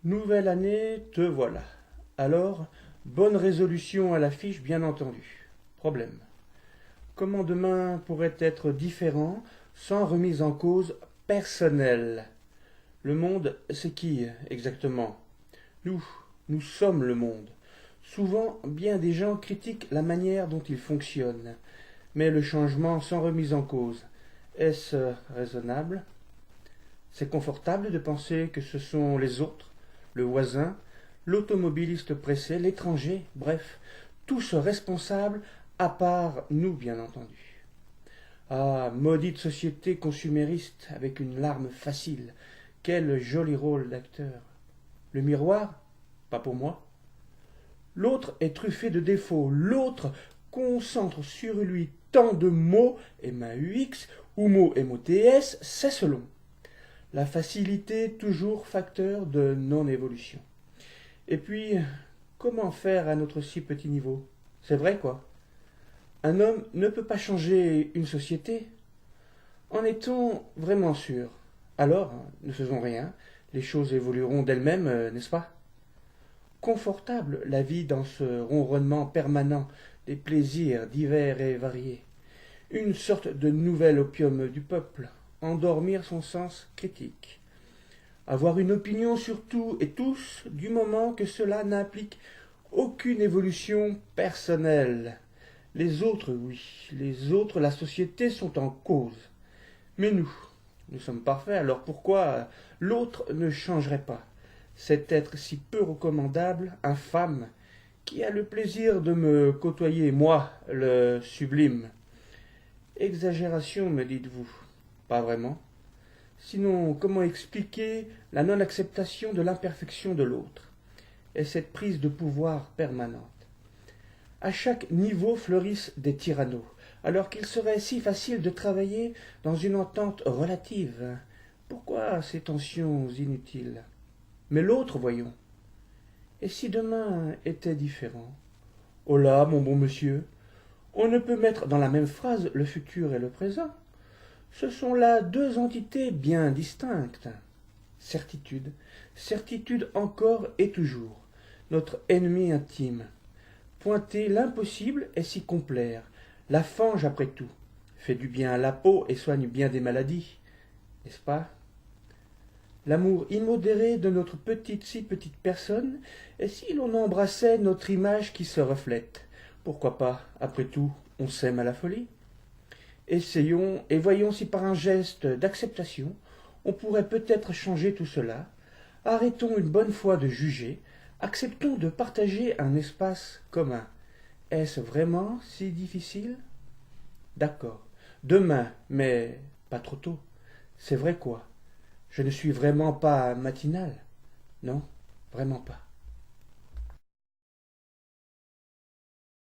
Nouvelle année, te voilà. Alors, bonne résolution à l'affiche, bien entendu. Problème. Comment demain pourrait être différent sans remise en cause personnelle? Le monde, c'est qui exactement? Nous, nous sommes le monde. Souvent, bien des gens critiquent la manière dont il fonctionne. Mais le changement sans remise en cause, est-ce raisonnable? C'est confortable de penser que ce sont les autres, le voisin, l'automobiliste pressé, l'étranger, bref, tous responsables, à part nous, bien entendu. Ah, maudite société consumériste avec une larme facile, quel joli rôle d'acteur. Le miroir? Pas pour moi. L'autre est truffé de défauts, l'autre concentre sur lui tant de mots MAUX ou mots MOTS, c'est selon. La facilité toujours facteur de non-évolution. Et puis, comment faire à notre si petit niveau? C'est vrai quoi. Un homme ne peut pas changer une société. En est-on vraiment sûr? Alors, ne faisons rien, les choses évolueront d'elles-mêmes, n'est-ce pas? Confortable la vie dans ce ronronnement permanent des plaisirs divers et variés. Une sorte de nouvel opium du peuple, endormir son sens critique. Avoir une opinion sur tout et tous du moment que cela n'implique aucune évolution personnelle. Les autres, oui, les autres, la société sont en cause. Mais nous sommes parfaits, alors pourquoi l'autre ne changerait pas? Cet être si peu recommandable, infâme, qui a le plaisir de me côtoyer, moi, le sublime. Exagération, me dites-vous? Pas vraiment. Sinon, comment expliquer la non-acceptation de l'imperfection de l'autre et cette prise de pouvoir permanente? À chaque niveau fleurissent des tyrannos, alors qu'il serait si facile de travailler dans une entente relative. Pourquoi ces tensions inutiles? Mais l'autre, voyons. Et si demain était différent? Oh là, mon bon monsieur, on ne peut mettre dans la même phrase le futur et le présent. Ce sont là deux entités bien distinctes. Certitude, certitude encore et toujours, notre ennemi intime. Pointer l'impossible et s'y complaire, la fange après tout, fait du bien à la peau et soigne bien des maladies, n'est-ce pas? L'amour immodéré de notre si petite personne, et si l'on embrassait notre image qui se reflète, pourquoi pas, après tout, on s'aime à la folie? Essayons et voyons si par un geste d'acceptation, on pourrait peut-être changer tout cela. Arrêtons une bonne fois de juger, acceptons de partager un espace commun. Est-ce vraiment si difficile? D'accord. Demain, mais pas trop tôt. C'est vrai quoi? Je ne suis vraiment pas matinal. Non, vraiment pas.